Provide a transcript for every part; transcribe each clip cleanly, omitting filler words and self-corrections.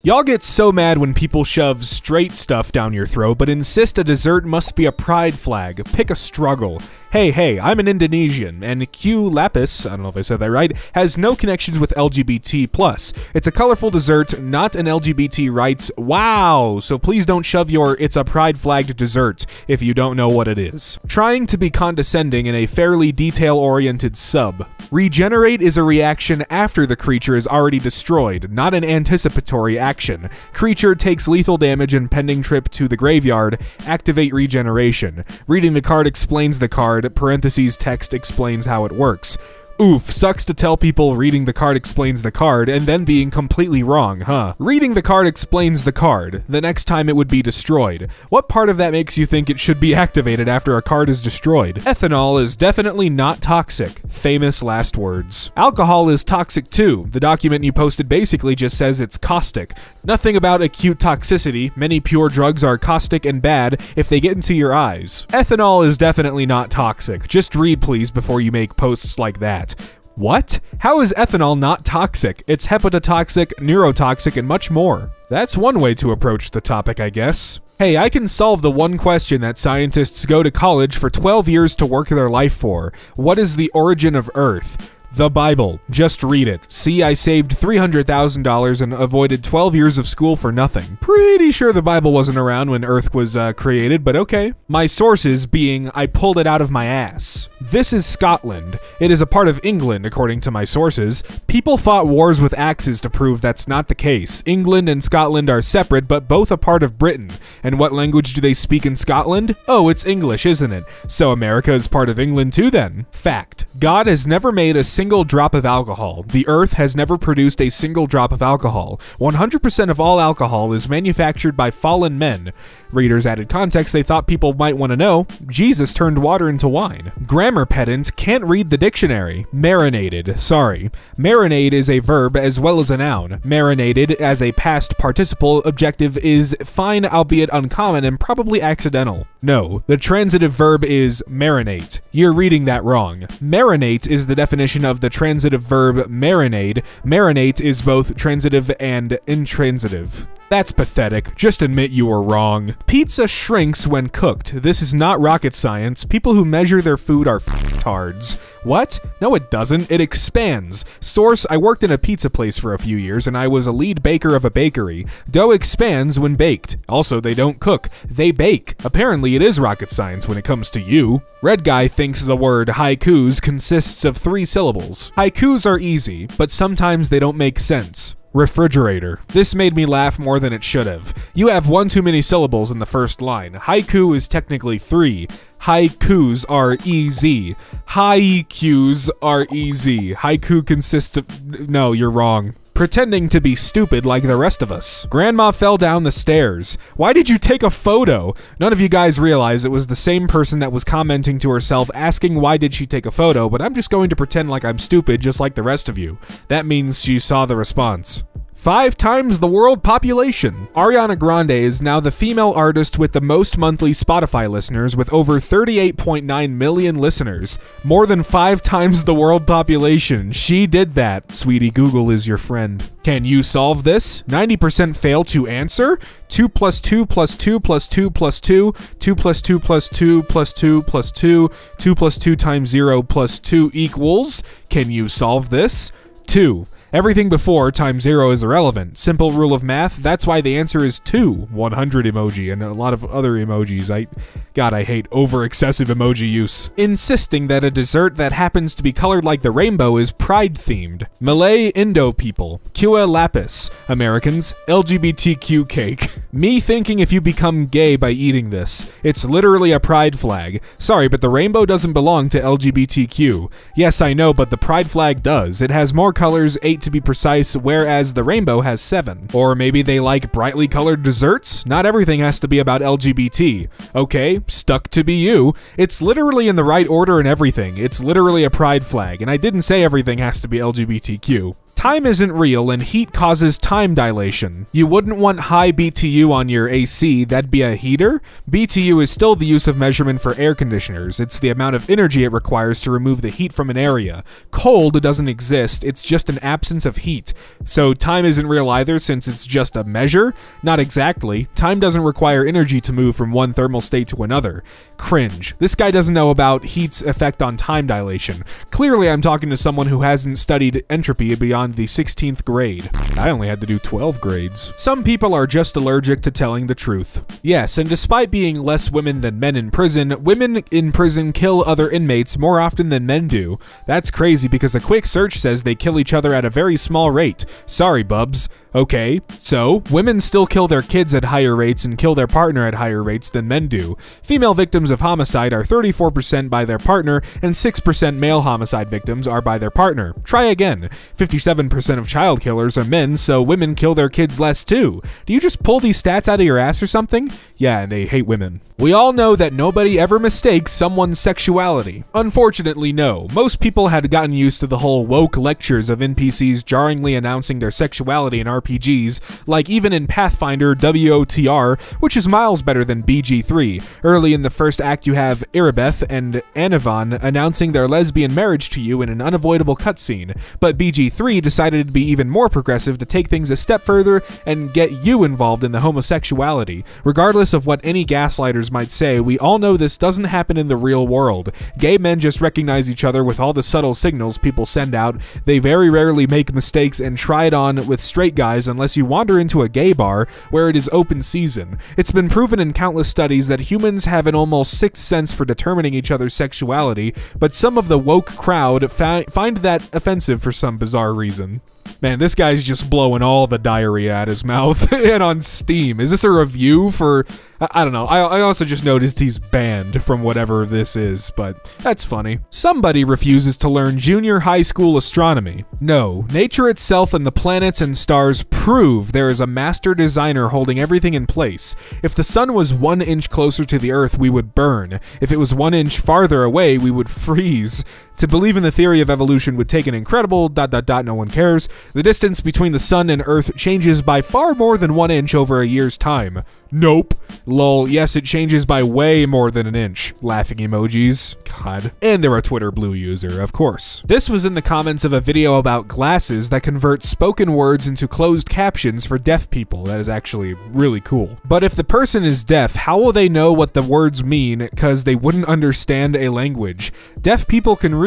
Y'all get so mad when people shove straight stuff down your throat, but insist a dessert must be a pride flag. Pick a struggle. Hey, I'm an Indonesian, and Q Lapis, I don't know if I said that right, has no connections with LGBT+. It's a colorful dessert, not an LGBT rights. Wow! So please don't shove your it's a pride flagged dessert if you don't know what it is. Trying to be condescending in a fairly detail-oriented sub. Regenerate is a reaction after the creature is already destroyed, not an anticipatory action. Creature takes lethal damage and pending trip to the graveyard. Activate regeneration. Reading the card explains the card. Parentheses text explains how it works. Oof, sucks to tell people reading the card explains the card and then being completely wrong, huh? Reading the card explains the card. The next time it would be destroyed. What part of that makes you think it should be activated after a card is destroyed? Ethanol is definitely not toxic. Famous last words. Alcohol is toxic too. The document you posted basically just says it's caustic. Nothing about acute toxicity. Many pure drugs are caustic and bad if they get into your eyes. Ethanol is definitely not toxic. Just read please before you make posts like that. What? How is ethanol not toxic? It's hepatotoxic, neurotoxic, and much more. That's one way to approach the topic, I guess. Hey, I can solve the one question that scientists go to college for 12 years to work their life for. What is the origin of Earth? The Bible. Just read it. See, I saved $300,000 and avoided 12 years of school for nothing. Pretty sure the Bible wasn't around when Earth was created, but okay. My sources being, I pulled it out of my ass. This is Scotland. It is a part of England, according to my sources. People fought wars with axes to prove that's not the case. England and Scotland are separate, but both a part of Britain. And what language do they speak in Scotland? Oh, it's English, isn't it? So America is part of England too then. Fact. God has never made a single drop of alcohol. The earth has never produced a single drop of alcohol. 100% of all alcohol is manufactured by fallen men. Readers added context they thought people might want to know. Jesus turned water into wine. Grammar pedant can't read the dictionary. Marinated. Sorry. Marinade is a verb as well as a noun. Marinated as a past participle objective is fine, albeit uncommon and probably accidental. No, the transitive verb is marinate. You're reading that wrong. Marinate is the definition of the transitive verb marinade. Marinate is both transitive and intransitive. That's pathetic. Just admit you were wrong. Pizza shrinks when cooked. This is not rocket science. People who measure their food are f***tards. What? No, it doesn't. It expands. Source, I worked in a pizza place for a few years, and I was a lead baker of a bakery. Dough expands when baked. Also, they don't cook. They bake. Apparently, it is rocket science when it comes to you. Red Guy thinks the word haikus consists of 3 syllables. Haikus are easy, but sometimes they don't make sense. Refrigerator. This made me laugh more than it should have. You have one too many syllables in the first line. Haiku is technically 3. Haikus are easy. Haikus are easy. Haiku consists of... No, you're wrong. Pretending to be stupid like the rest of us. Grandma fell down the stairs. Why did you take a photo? None of you guys realize it was the same person that was commenting to herself asking why did she take a photo, but I'm just going to pretend like I'm stupid just like the rest of you. That means she saw the response. 5 times the world population. Ariana Grande is now the female artist with the most monthly Spotify listeners with over 38.9 million listeners. More than 5 times the world population. She did that. Sweetie, Google is your friend. Can you solve this? 90% fail to answer? 2 plus 2 plus 2 plus 2 plus 2, 2 plus 2 plus 2 plus 2 plus 2, 2 plus 2 times 0 plus 2 equals. Can you solve this? 2. Everything before times 0 is irrelevant. Simple rule of math, that's why the answer is 2. 100 emoji and a lot of other emojis. God, I hate over-excessive emoji use. Insisting that a dessert that happens to be colored like the rainbow is pride-themed. Malay Indo people. Kua lapis. Americans. LGBTQ cake. Me thinking if you become gay by eating this. It's literally a pride flag. Sorry, but the rainbow doesn't belong to LGBTQ. Yes, I know, but the pride flag does. It has more colors, 8 to be precise, whereas the rainbow has 7. Or maybe they like brightly colored desserts? Not everything has to be about LGBT. Okay, stuck to be you. It's literally in the right order and everything. It's literally a pride flag, and I didn't say everything has to be LGBTQ. Time isn't real, and heat causes time dilation. You wouldn't want high BTU on your AC, that'd be a heater? BTU is still the use of measurement for air conditioners. It's the amount of energy it requires to remove the heat from an area. Cold doesn't exist, it's just an absence of heat. So time isn't real either, since it's just a measure? Not exactly. Time doesn't require energy to move from one thermal state to another. Cringe. This guy doesn't know about heat's effect on time dilation. Clearly I'm talking to someone who hasn't studied entropy beyond the 16th grade. I only had to do 12 grades. Some people are just allergic to telling the truth. Yes, and despite being less women than men in prison kill other inmates more often than men do. That's crazy because a quick search says they kill each other at a very small rate. Sorry, bubs. Okay, so women still kill their kids at higher rates and kill their partner at higher rates than men do. Female victims of homicide are 34% by their partner, and 6% male homicide victims are by their partner. Try again. 57% of child killers are men, so women kill their kids less too. Do you just pull these stats out of your ass or something? Yeah, they hate women. We all know that nobody ever mistakes someone's sexuality. Unfortunately, no. Most people had gotten used to the whole woke lectures of NPCs jarringly announcing their sexuality in RPGs, like even in Pathfinder WOTR, which is miles better than BG3. Early in the first act you have Irabeth and Anavan announcing their lesbian marriage to you in an unavoidable cutscene, but BG3 decided to be even more progressive to take things a step further and get you involved in the homosexuality. Regardless of what any gaslighters might say, we all know this doesn't happen in the real world. Gay men just recognize each other with all the subtle signals people send out. They very rarely make mistakes and try it on with straight guys unless you wander into a gay bar where it is open season. It's been proven in countless studies that humans have an almost sixth sense for determining each other's sexuality, but some of the woke crowd find that offensive for some bizarre reason. Man, this guy's just blowing all the diarrhea out his mouth and on Steam. Is this a review for... I don't know. I also just noticed he's banned from whatever this is, but that's funny. Somebody refuses to learn junior high school astronomy. No, nature itself and the planets and stars prove there is a master designer holding everything in place. If the sun was 1 inch closer to the Earth, we would burn. If it was 1 inch farther away, we would freeze. To believe in the theory of evolution would take an incredible ... no one cares. The distance between the sun and Earth changes by far more than 1 inch over a year's time. Nope. Lol, yes, it changes by way more than 1 inch. Laughing emojis. God. And they're a Twitter Blue user, of course. This was in the comments of a video about glasses that convert spoken words into closed captions for deaf people. That is actually really cool. But if the person is deaf, how will they know what the words mean? Because they wouldn't understand a language. Deaf people can read.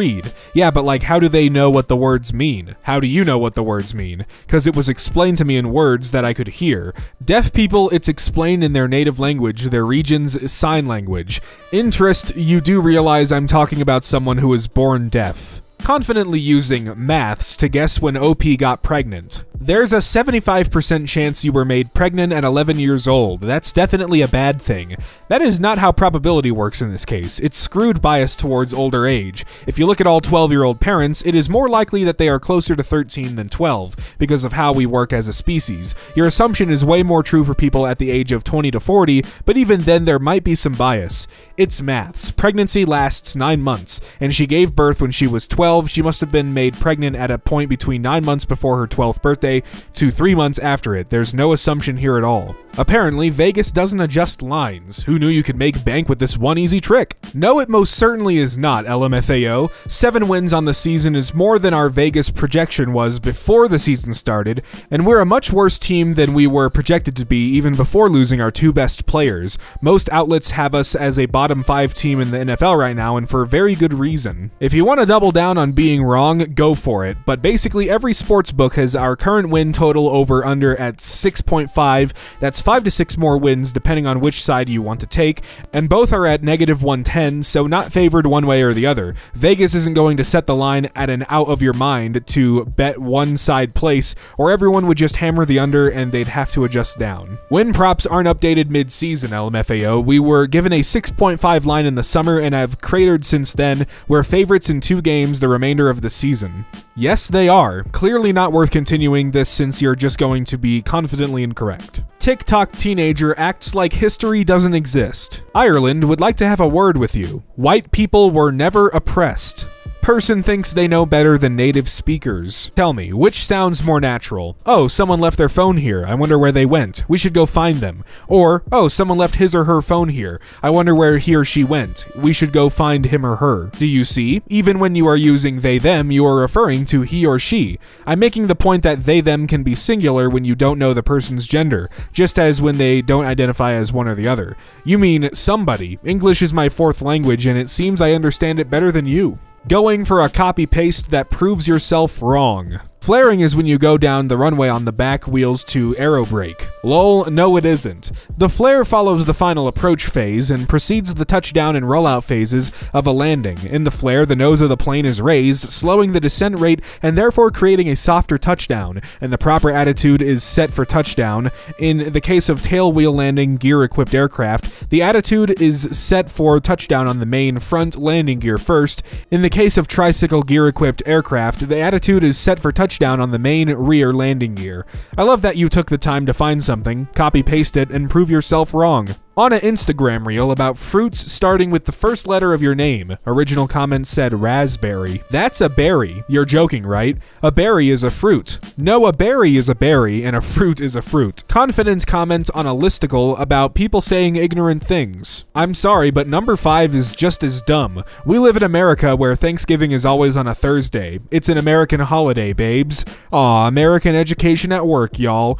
Yeah, but like, how do they know what the words mean? How do you know what the words mean? Because it was explained to me in words that I could hear. Deaf people, it's explained in their native language, their region's sign language. Interest, you do realize I'm talking about someone who was born deaf. Confidently using maths to guess when OP got pregnant. There's a 75% chance you were made pregnant at 11 years old. That's definitely a bad thing. That is not how probability works in this case. It's screwed bias towards older age. If you look at all 12-year-old parents, it is more likely that they are closer to 13 than 12 because of how we work as a species. Your assumption is way more true for people at the age of 20 to 40, but even then there might be some bias. It's maths. Pregnancy lasts 9 months, and she gave birth when she was 12. She must have been made pregnant at a point between 9 months before her 12th birthday to 3 months after it. There's no assumption here at all. Apparently, Vegas doesn't adjust lines. Who knew you could make bank with this one easy trick? No, it most certainly is not, LMFAO. 7 wins on the season is more than our Vegas projection was before the season started, and we're a much worse team than we were projected to be even before losing our 2 best players. Most outlets have us as a bottom 5 team in the NFL right now, and for very good reason. If you want to double down on being wrong, go for it, but basically every sports book has our current win total over under at 6.5. That's 5 to 6 more wins depending on which side you want to take, and both are at -110, so not favored one way or the other. Vegas isn't going to set the line at an out of your mind to bet one side place, or everyone would just hammer the under and they'd have to adjust down. Win props aren't updated mid-season, LMFAO. We were given a 6.5 line in the summer and have cratered since then. We're favorites in 2 games the remainder of the season. Yes, they are. Clearly not worth continuing this since you're just going to be confidently incorrect. TikTok teenager acts like history doesn't exist. Ireland would like to have a word with you. White people were never oppressed. Person thinks they know better than native speakers. Tell me, which sounds more natural? Oh, someone left their phone here. I wonder where they went. We should go find them. Or, oh, someone left his or her phone here. I wonder where he or she went. We should go find him or her. Do you see? Even when you are using they, them, you are referring to he or she. I'm making the point that they, them can be singular when you don't know the person's gender, just as when they don't identify as one or the other. You mean somebody. English is my fourth language, and it seems I understand it better than you. Going for a copy-paste that proves yourself wrong. Flaring is when you go down the runway on the back wheels to aero brake. Lol, no it isn't. The flare follows the final approach phase and precedes the touchdown and rollout phases of a landing. In the flare, the nose of the plane is raised, slowing the descent rate and therefore creating a softer touchdown, and the proper attitude is set for touchdown. In the case of tailwheel landing gear-equipped aircraft, the attitude is set for touchdown on the main front landing gear first. In the case of tricycle gear-equipped aircraft, the attitude is set for touchdown on the main rear landing gear. I love that you took the time to find something, copy-paste it, and prove yourself wrong. On an Instagram reel about fruits starting with the first letter of your name, original comment said raspberry. That's a berry. You're joking, right? A berry is a fruit. No, a berry is a berry, and a fruit is a fruit. Confident comment on a listicle about people saying ignorant things. I'm sorry, but number 5 is just as dumb. We live in America where Thanksgiving is always on a Thursday. It's an American holiday, babes. Aw, American education at work, y'all.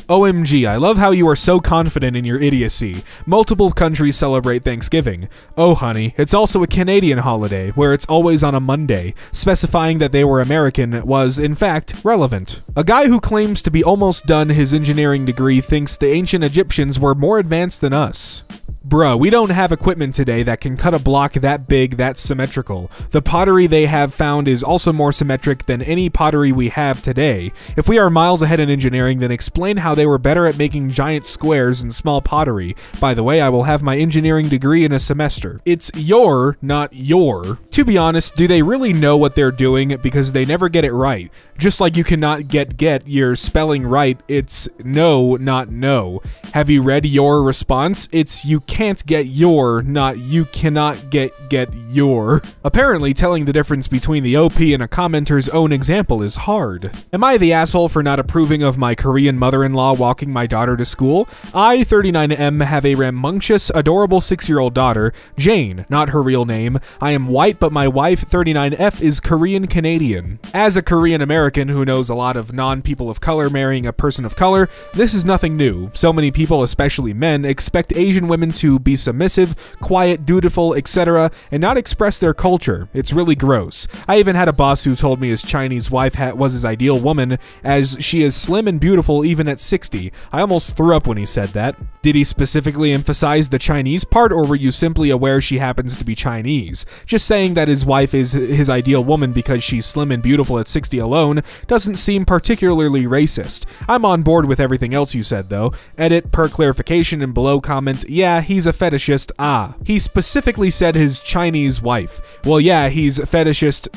OMG, I love how you are so confident in your idiocy. Multiple countries celebrate Thanksgiving. Oh honey, it's also a Canadian holiday, where it's always on a Monday. Specifying that they were American was, in fact, relevant. A guy who claims to be almost done his engineering degree thinks the ancient Egyptians were more advanced than us. Bruh, we don't have equipment today that can cut a block that big, that's symmetrical. The pottery they have found is also more symmetric than any pottery we have today. If we are miles ahead in engineering, then explain how they were better at making giant squares and small pottery. By the way, I will have my engineering degree in a semester. It's your, not your. To be honest, do they really know what they're doing? Because they never get it right. Just like you cannot get your spelling right, it's no, not no. Have you read your response? It's you can't get your, not you cannot get your. Apparently, telling the difference between the OP and a commenter's own example is hard. Am I the asshole for not approving of my Korean mother-in-law walking my daughter to school? I, 39M, have a rambunctious, adorable 6-year-old daughter, Jane, not her real name. I am white, but my wife, 39F, is Korean-Canadian. As a Korean-American who knows a lot of non-people of color marrying a person of color, this is nothing new. So many people, especially men, expect Asian women to be submissive, quiet, dutiful, etc., and not express their culture. It's really gross. I even had a boss who told me his Chinese wife was his ideal woman, as she is slim and beautiful even at 60. I almost threw up when he said that. Did he specifically emphasize the Chinese part, or were you simply aware she happens to be Chinese? Just saying that his wife is his ideal woman because she's slim and beautiful at 60 alone doesn't seem particularly racist. I'm on board with everything else you said, though. Edit, per clarification, and below comment, yeah, he's a fetishist, He specifically said his Chinese wife. Well, yeah, he's a fetishist.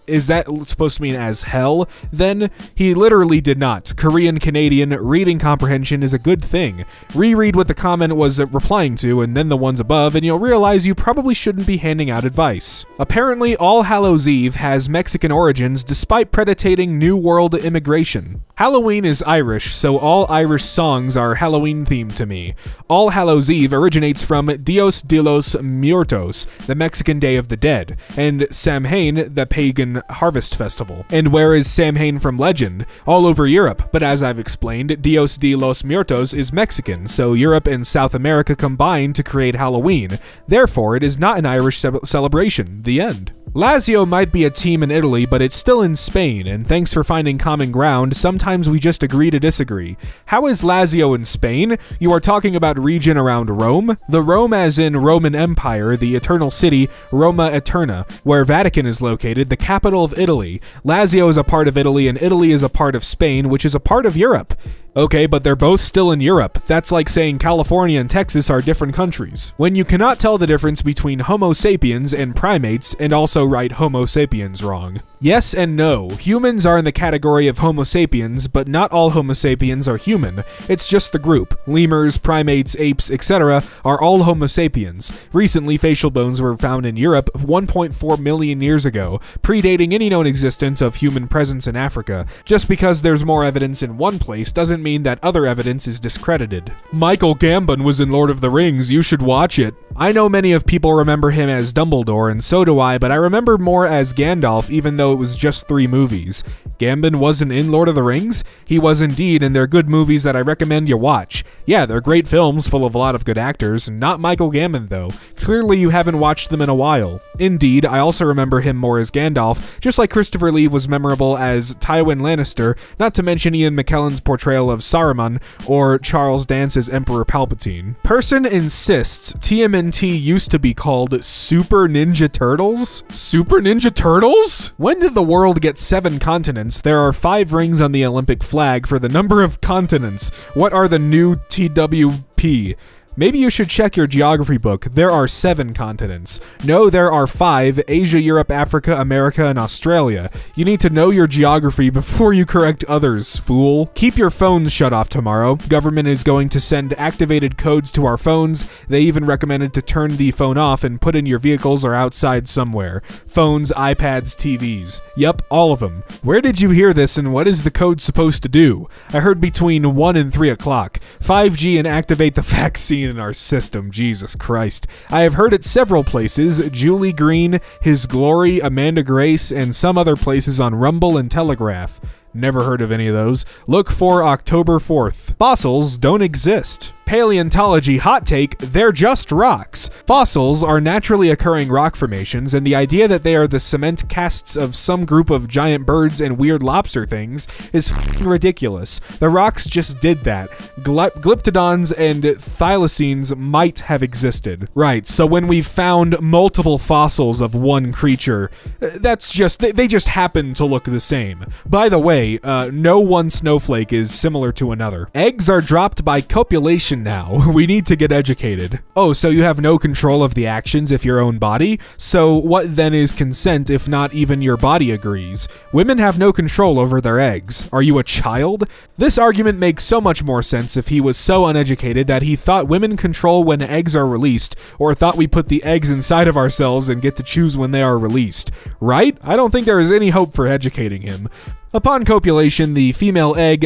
Is that supposed to mean as hell? Then, he literally did not. Korean-Canadian reading comprehension is a good thing. Reread what the comment was replying to, and then the ones above, and you'll realize you probably shouldn't be handing out advice. Apparently, All Hallows Eve has Mexican origins despite predating New World immigration. Halloween is Irish, so all Irish songs are Halloween-themed to me. All Hallows Eve originates from Dios de los Muertos, the Mexican Day of the Dead, and Samhain, the pagan harvest festival. And where is Samhain from legend? All over Europe, but as I've explained, Dios de los Muertos is Mexican, so Europe and South America combine to create Halloween. Therefore, it is not an Irish celebration. The end. Lazio might be a team in Italy, but it's still in Spain, and thanks for finding common ground, sometimes we just agree to disagree. How is Lazio in Spain? You are talking about region around Rome? The Rome as in Roman Empire, the eternal city, Roma Eterna, where Vatican is located, the capital of Italy. Lazio is a part of Italy, and Italy is a part of Spain, which is a part of Europe. Okay, but they're both still in Europe. That's like saying California and Texas are different countries. When you cannot tell the difference between Homo sapiens and primates and also write Homo sapiens wrong. Yes and no. Humans are in the category of Homo sapiens, but not all Homo sapiens are human. It's just the group. Lemurs, primates, apes, etc. are all Homo sapiens. Recently, facial bones were found in Europe 1.4 million years ago, predating any known existence of human presence in Africa. Just because there's more evidence in one place doesn't mean that other evidence is discredited. Michael Gambon was in Lord of the Rings, you should watch it. I know many of people remember him as Dumbledore, and so do I, but I remember more as Gandalf, even though it was just 3 movies. Gambon wasn't in Lord of the Rings? He was indeed, and they're good movies that I recommend you watch. Yeah, they're great films full of a lot of good actors, not Michael Gambon though. Clearly you haven't watched them in a while. Indeed, I also remember him more as Gandalf, just like Christopher Lee was memorable as Tywin Lannister, not to mention Ian McKellen's portrayal of Saruman, or Charles Dance's Emperor Palpatine. Person insists TMNT used to be called Super Ninja Turtles? Super Ninja Turtles? When did the world get 7 continents? There are 5 rings on the Olympic flag for the number of continents. What are the new TWP? Maybe you should check your geography book. There are 7 continents. No, there are 5: Asia, Europe, Africa, America, and Australia. You need to know your geography before you correct others, fool. Keep your phones shut off tomorrow. Government is going to send activated codes to our phones. They even recommended to turn the phone off and put in your vehicles or outside somewhere. Phones, iPads, TVs. Yep, all of them. Where did you hear this and what is the code supposed to do? I heard between 1 and 3 o'clock. 5G and activate the vaccine in our system, Jesus Christ. I have heard it several places: Julie Green, His Glory, Amanda Grace, and some other places on Rumble and Telegraph. Never heard of any of those. Look for October 4th. Fossils don't exist. Paleontology hot take, they're just rocks. Fossils are naturally occurring rock formations, and the idea that they are the cement casts of some group of giant birds and weird lobster things is f***ing ridiculous. The rocks just did that. Glyptodons and thylacines might have existed. Right, so when we found multiple fossils of one creature, they just happen to look the same. By the way, no one snowflake is similar to another. Eggs are dropped by copulation now. We need to get educated. Oh, so you have no control of the actions of your own body? So what then is consent if not even your body agrees? Women have no control over their eggs. Are you a child? This argument makes so much more sense if he was so uneducated that he thought women control when eggs are released, or thought we put the eggs inside of ourselves and get to choose when they are released. Right? I don't think there is any hope for educating him. Upon copulation, the female egg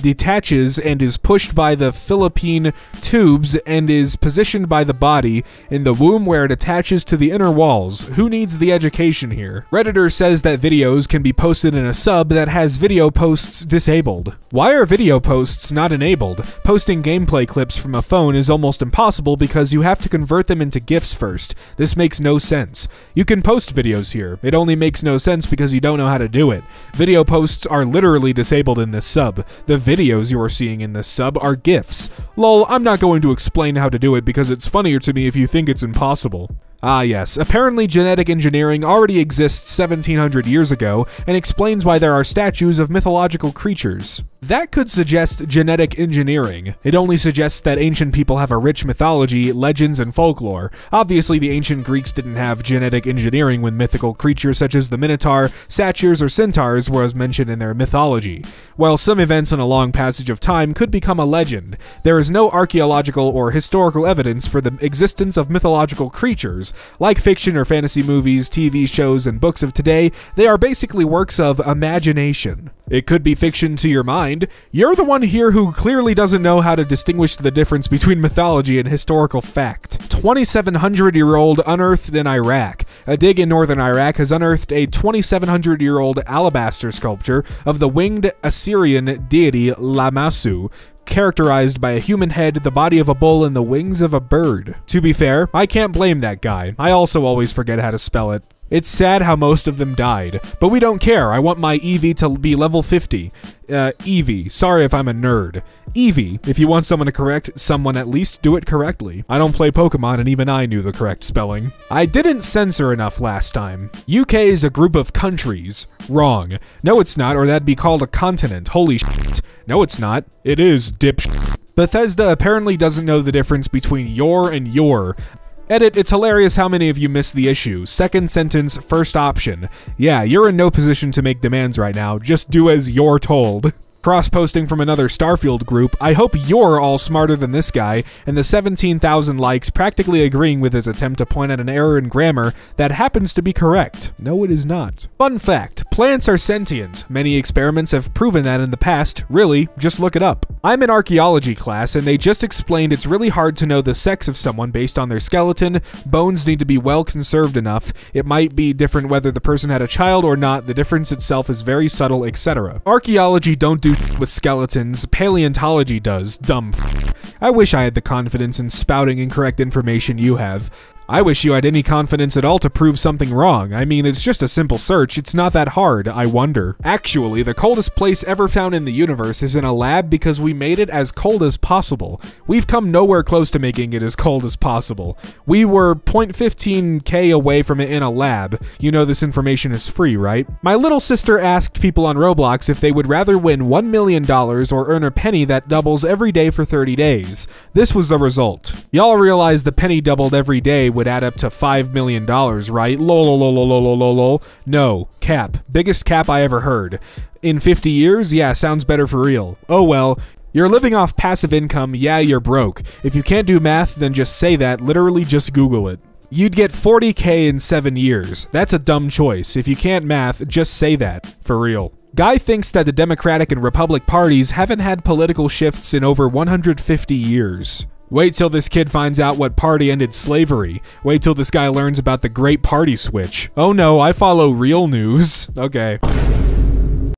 detaches and is pushed by the fallopian tubes and is positioned by the body in the womb where it attaches to the inner walls. Who needs the education here? Redditor says that videos can be posted in a sub that has video posts disabled. Why are video posts not enabled? Posting gameplay clips from a phone is almost impossible because you have to convert them into GIFs first. This makes no sense. You can post videos here. It only makes no sense because you don't know how to do it. Video posts are literally disabled in this sub. The videos you are seeing in this sub are GIFs. Lol, I'm not going to explain how to do it because it's funnier to me if you think it's impossible. Ah yes, apparently genetic engineering already exists 1700 years ago and explains why there are statues of mythological creatures. That could suggest genetic engineering. It only suggests that ancient people have a rich mythology, legends, and folklore. Obviously, the ancient Greeks didn't have genetic engineering when mythical creatures such as the Minotaur, satyrs, or centaurs were mentioned in their mythology. While some events in a long passage of time could become a legend, there is no archaeological or historical evidence for the existence of mythological creatures. Like fiction or fantasy movies, TV shows, and books of today, they are basically works of imagination. It could be fiction to your mind. You're the one here who clearly doesn't know how to distinguish the difference between mythology and historical fact. 2,700-year-old unearthed in Iraq. A dig in northern Iraq has unearthed a 2,700-year-old alabaster sculpture of the winged Assyrian deity Lamassu, characterized by a human head, the body of a bull, and the wings of a bird. To be fair, I can't blame that guy. I also always forget how to spell it. It's sad how most of them died, but we don't care. I want my Eevee to be level 50. Eevee. Sorry if I'm a nerd. Eevee. If you want someone to correct someone, at least do it correctly. I don't play Pokemon and even I knew the correct spelling. I didn't censor enough last time. UK is a group of countries. Wrong. No, it's not, or that'd be called a continent. Holy shit. No, it's not. It is, dipsh. Bethesda apparently doesn't know the difference between your and your. Edit, it's hilarious how many of you missed the issue. Second sentence, first option. Yeah, you're in no position to make demands right now. Just do as you're told. Cross-posting from another Starfield group, I hope you're all smarter than this guy, and the 17,000 likes practically agreeing with his attempt to point out an error in grammar that happens to be correct. No, it is not. Fun fact, plants are sentient. Many experiments have proven that in the past. Really, just look it up. I'm in archaeology class, and they just explained it's really hard to know the sex of someone based on their skeleton. Bones need to be well conserved enough. It might be different whether the person had a child or not. The difference itself is very subtle, etc. Archaeology don't do with skeletons, paleontology does, dumb f. I wish I had the confidence in spouting incorrect information you have. I wish you had any confidence at all to prove something wrong. I mean, it's just a simple search. It's not that hard, I wonder. Actually, the coldest place ever found in the universe is in a lab because we made it as cold as possible. We've come nowhere close to making it as cold as possible. We were 0.15K away from it in a lab. You know this information is free, right? My little sister asked people on Roblox if they would rather win $1 million or earn a penny that doubles every day for 30 days. This was the result. Y'all realize the penny doubled every day would add up to $5 million, right? Lol. No, cap. Biggest cap I ever heard. In 50 years? Yeah, sounds better for real. Oh well. You're living off passive income, yeah, you're broke. If you can't do math, then just say that, literally just Google it. You'd get 40K in 7 years. That's a dumb choice. If you can't math, just say that, for real. Guy thinks that the Democratic and Republic parties haven't had political shifts in over 150 years. Wait till this kid finds out what party ended slavery. Wait till this guy learns about the Great Party Switch. Oh no, I follow real news. Okay.